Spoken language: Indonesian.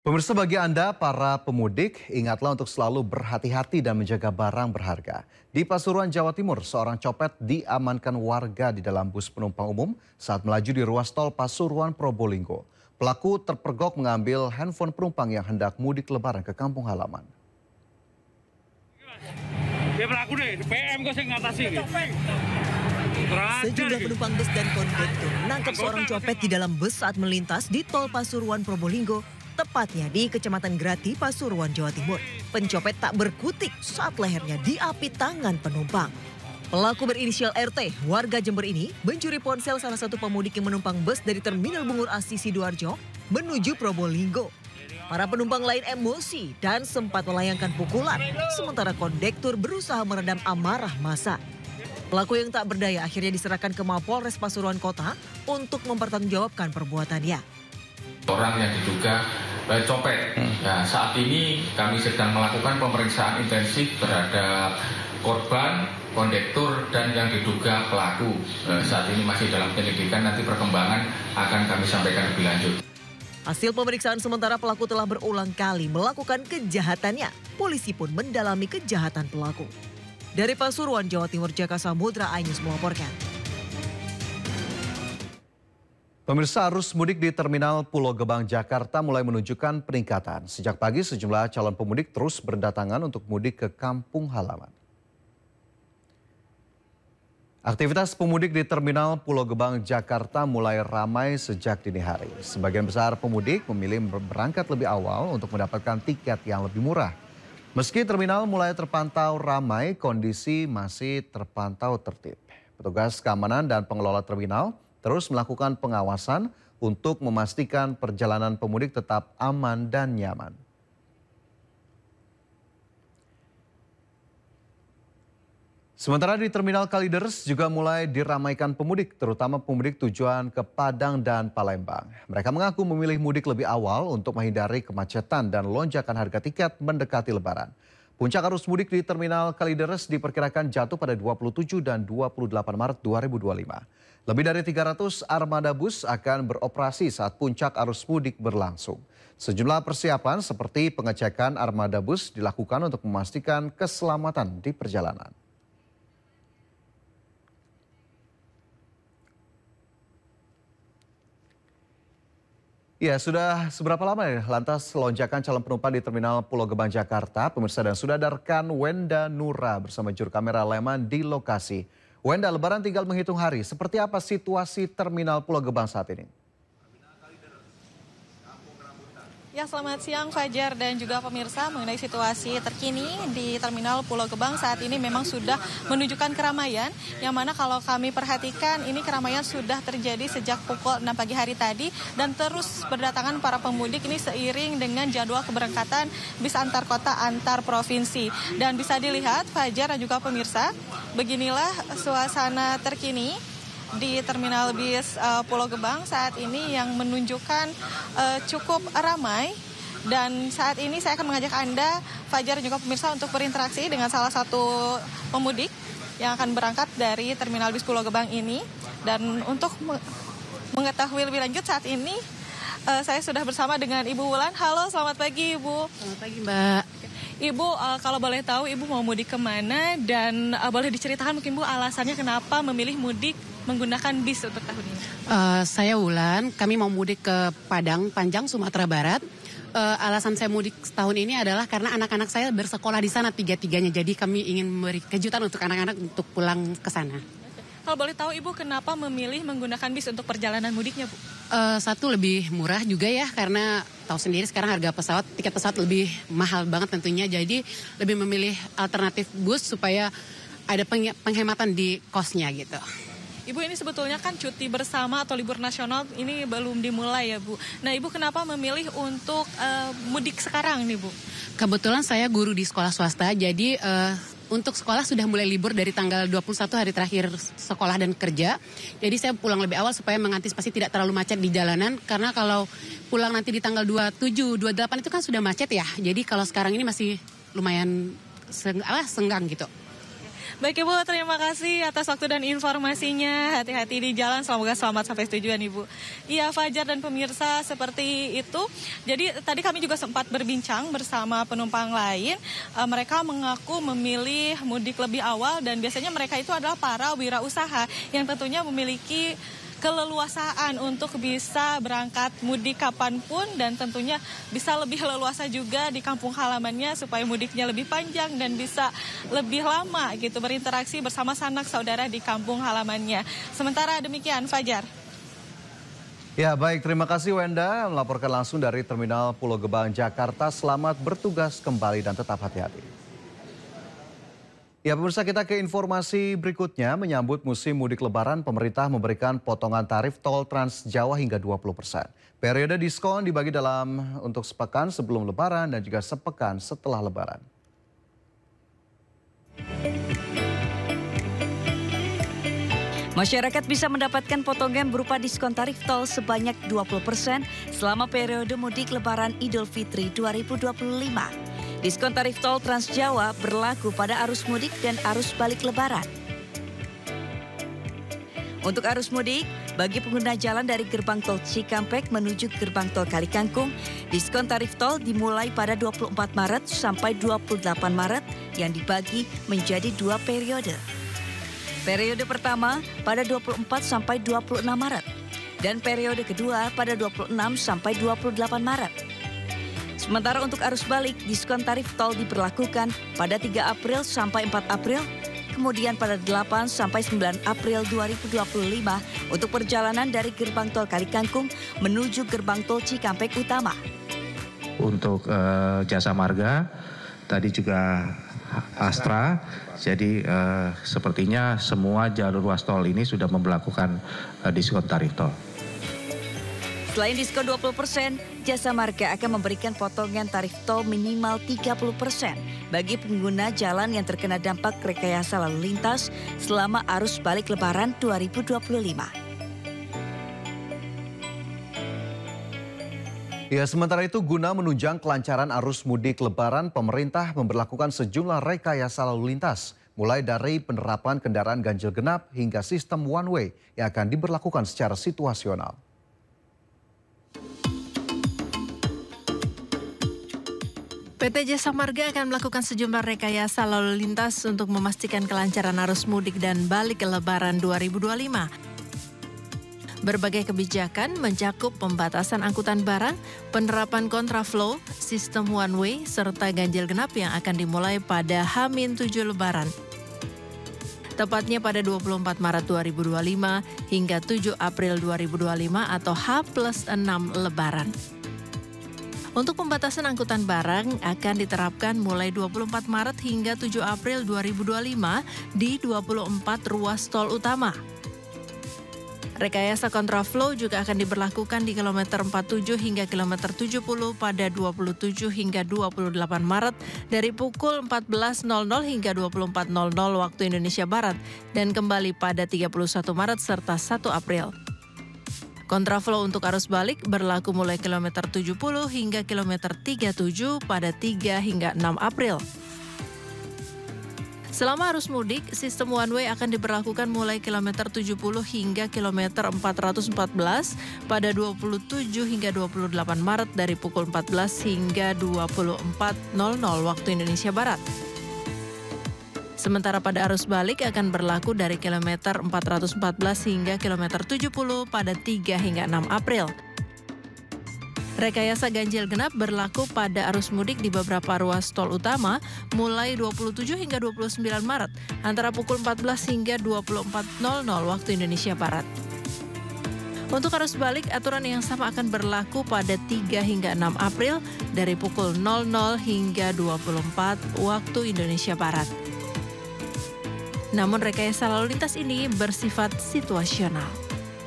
Pemirsa, bagi Anda para pemudik, ingatlah untuk selalu berhati-hati dan menjaga barang berharga. Di Pasuruan, Jawa Timur, seorang copet diamankan warga di dalam bus penumpang umum saat melaju di ruas tol Pasuruan Probolinggo. Pelaku terpergok mengambil handphone penumpang yang hendak mudik lebaran ke kampung halaman. Dia pelaku deh, PM kok saya ngatasi. Sejumlah penumpang bus dan kondektur menangkap seorang copet di dalam bus saat melintas di tol Pasuruan Probolinggo, tepatnya di Kecamatan Grati, Pasuruan, Jawa Timur. Pencopet tak berkutik saat lehernya diapit tangan penumpang. Pelaku berinisial RT, warga Jember ini, mencuri ponsel salah satu pemudik yang menumpang bus dari Terminal Bungur Asi Sidoarjo menuju Probolinggo. Para penumpang lain emosi dan sempat melayangkan pukulan, sementara kondektur berusaha meredam amarah massa. Pelaku yang tak berdaya akhirnya diserahkan ke Mapolres Pasuruan Kota untuk mempertanggungjawabkan perbuatannya. Orang yang diduga copet. Nah, saat ini kami sedang melakukan pemeriksaan intensif terhadap korban, kondektur, dan yang diduga pelaku. Saat ini masih dalam penyelidikan, nanti perkembangan akan kami sampaikan lebih lanjut. Hasil pemeriksaan sementara pelaku telah berulang kali melakukan kejahatannya. Polisi pun mendalami kejahatan pelaku. Dari Pasuruan, Jawa Timur, Jaka Samudra, iNews melaporkan. Pemirsa, arus mudik di Terminal Pulau Gebang, Jakarta mulai menunjukkan peningkatan. Sejak pagi, sejumlah calon pemudik terus berdatangan untuk mudik ke kampung halaman. Aktivitas pemudik di Terminal Pulau Gebang, Jakarta mulai ramai sejak dini hari. Sebagian besar pemudik memilih berangkat lebih awal untuk mendapatkan tiket yang lebih murah. Meski terminal mulai terpantau ramai, kondisi masih terpantau tertib. Petugas keamanan dan pengelola terminal terus melakukan pengawasan untuk memastikan perjalanan pemudik tetap aman dan nyaman. Sementara di Terminal Kalideres juga mulai diramaikan pemudik, terutama pemudik tujuan ke Padang dan Palembang. Mereka mengaku memilih mudik lebih awal untuk menghindari kemacetan dan lonjakan harga tiket mendekati Lebaran. Puncak arus mudik di Terminal Kalideres diperkirakan jatuh pada 27 dan 28 Maret 2025. Lebih dari 300 armada bus akan beroperasi saat puncak arus mudik berlangsung. Sejumlah persiapan seperti pengecekan armada bus dilakukan untuk memastikan keselamatan di perjalanan. Ya, sudah seberapa lama ya lantas lonjakan calon penumpang di Terminal Pulau Gebang, Jakarta? Pemirsa, dan sudah ada rekan Wenda Nura bersama juru kamera Leman di lokasi. Wenda, Lebaran tinggal menghitung hari. Seperti apa situasi Terminal Pulau Gebang saat ini? Ya, selamat siang Fajar dan juga pemirsa. Mengenai situasi terkini di Terminal Pulau Gebang saat ini memang sudah menunjukkan keramaian, yang mana kalau kami perhatikan ini keramaian sudah terjadi sejak pukul 6 pagi hari tadi dan terus berdatangan para pemudik ini seiring dengan jadwal keberangkatan bis antar kota antar provinsi. Dan bisa dilihat Fajar dan juga pemirsa, beginilah suasana terkini di Terminal Bis Pulau Gebang saat ini yang menunjukkan cukup ramai. Dan saat ini saya akan mengajak Anda, Fajar dan juga pemirsa, untuk berinteraksi dengan salah satu pemudik yang akan berangkat dari Terminal Bis Pulau Gebang ini. Dan untuk mengetahui lebih lanjut saat ini saya sudah bersama dengan Ibu Wulan. Halo, selamat pagi Ibu. Selamat pagi Mbak. Ibu, kalau boleh tahu Ibu mau mudik kemana dan boleh diceritakan mungkin Bu alasannya kenapa memilih mudik menggunakan bis untuk tahun ini? Saya Wulan, kami mau mudik ke Padang Panjang, Sumatera Barat. Alasan saya mudik tahun ini adalah karena anak-anak saya bersekolah di sana tiga-tiganya. Jadi kami ingin memberi kejutan untuk anak-anak untuk pulang ke sana. Kalau boleh tahu Ibu kenapa memilih menggunakan bis untuk perjalanan mudiknya Bu? Satu, lebih murah juga ya, karena tahu sendiri sekarang harga pesawat, tiket pesawat lebih mahal banget tentunya. Jadi lebih memilih alternatif bus supaya ada penghematan di kosnya gitu. Ibu, ini sebetulnya kan cuti bersama atau libur nasional ini belum dimulai ya Bu. Nah Ibu kenapa memilih untuk mudik sekarang nih Bu? Kebetulan saya guru di sekolah swasta, jadi untuk sekolah sudah mulai libur dari tanggal 21 hari terakhir sekolah dan kerja. Jadi saya pulang lebih awal supaya mengantisipasi tidak terlalu macet di jalanan. Karena kalau pulang nanti di tanggal 27, 28 itu kan sudah macet ya. Jadi kalau sekarang ini masih lumayan senggang gitu. Baik Ibu, terima kasih atas waktu dan informasinya. Hati-hati di jalan, semoga selamat sampai tujuan Ibu. Iya Fajar dan pemirsa, seperti itu. Jadi tadi kami juga sempat berbincang bersama penumpang lain. Mereka mengaku memilih mudik lebih awal dan biasanya mereka itu adalah para wirausaha yang tentunya memiliki keleluasaan untuk bisa berangkat mudik kapanpun dan tentunya bisa lebih leluasa juga di kampung halamannya supaya mudiknya lebih panjang dan bisa lebih lama gitu berinteraksi bersama sanak saudara di kampung halamannya. Sementara demikian Fajar. Ya baik, terima kasih Wenda melaporkan langsung dari Terminal Pulau Gebang, Jakarta. Selamat bertugas kembali dan tetap hati-hati. Ya pemirsa, kita ke informasi berikutnya. Menyambut musim mudik lebaran, pemerintah memberikan potongan tarif tol Trans Jawa hingga 20%. Periode diskon dibagi untuk sepekan sebelum lebaran dan juga sepekan setelah lebaran. Masyarakat bisa mendapatkan potongan berupa diskon tarif tol sebanyak 20% selama periode mudik lebaran Idul Fitri 2025. Diskon tarif tol Trans Jawa berlaku pada arus mudik dan arus balik lebaran. Untuk arus mudik, bagi pengguna jalan dari gerbang tol Cikampek menuju gerbang tol Kalikangkung, diskon tarif tol dimulai pada 24 Maret sampai 28 Maret yang dibagi menjadi 2 periode. Periode pertama pada 24 sampai 26 Maret dan periode kedua pada 26 sampai 28 Maret. Sementara untuk arus balik, diskon tarif tol diberlakukan pada 3 April sampai 4 April, kemudian pada 8 sampai 9 April 2025 untuk perjalanan dari gerbang tol Kalikangkung menuju gerbang tol Cikampek Utama. Untuk jasa marga, tadi juga Astra, jadi sepertinya semua jalur ruas tol ini sudah memberlakukan diskon tarif tol. Selain diskon 20%, Jasa Marga akan memberikan potongan tarif tol minimal 30% bagi pengguna jalan yang terkena dampak rekayasa lalu lintas selama arus balik Lebaran 2025. Ya, sementara itu guna menunjang kelancaran arus mudik Lebaran, pemerintah memberlakukan sejumlah rekayasa lalu lintas. Mulai dari penerapan kendaraan ganjil genap hingga sistem one way yang akan diberlakukan secara situasional. PT Jasa Marga akan melakukan sejumlah rekayasa lalu lintas untuk memastikan kelancaran arus mudik dan balik ke Lebaran 2025. Berbagai kebijakan mencakup pembatasan angkutan barang, penerapan kontraflow, sistem one way, serta ganjil genap yang akan dimulai pada H-7 Lebaran. Tepatnya pada 24 Maret 2025 hingga 7 April 2025 atau H+6 Lebaran. Untuk pembatasan angkutan barang akan diterapkan mulai 24 Maret hingga 7 April 2025 di 24 ruas tol utama. Rekayasa kontraflow juga akan diberlakukan di kilometer 47 hingga kilometer 70 pada 27 hingga 28 Maret dari pukul 14.00 hingga 24.00 waktu Indonesia Barat dan kembali pada 31 Maret serta 1 April. Kontraflow untuk arus balik berlaku mulai kilometer 70 hingga kilometer 37 pada 3 hingga 6 April. Selama arus mudik, sistem one way akan diberlakukan mulai kilometer 70 hingga kilometer 414 pada 27 hingga 28 Maret dari pukul 14 hingga 24.00 waktu Indonesia Barat. Sementara pada arus balik akan berlaku dari kilometer 414 hingga kilometer 70 pada 3 hingga 6 April. Rekayasa ganjil genap berlaku pada arus mudik di beberapa ruas tol utama mulai 27 hingga 29 Maret antara pukul 14 hingga 24.00 waktu Indonesia Barat. Untuk arus balik, aturan yang sama akan berlaku pada 3 hingga 6 April dari pukul 00 hingga 24 waktu Indonesia Barat. Namun rekayasa lalu lintas ini bersifat situasional.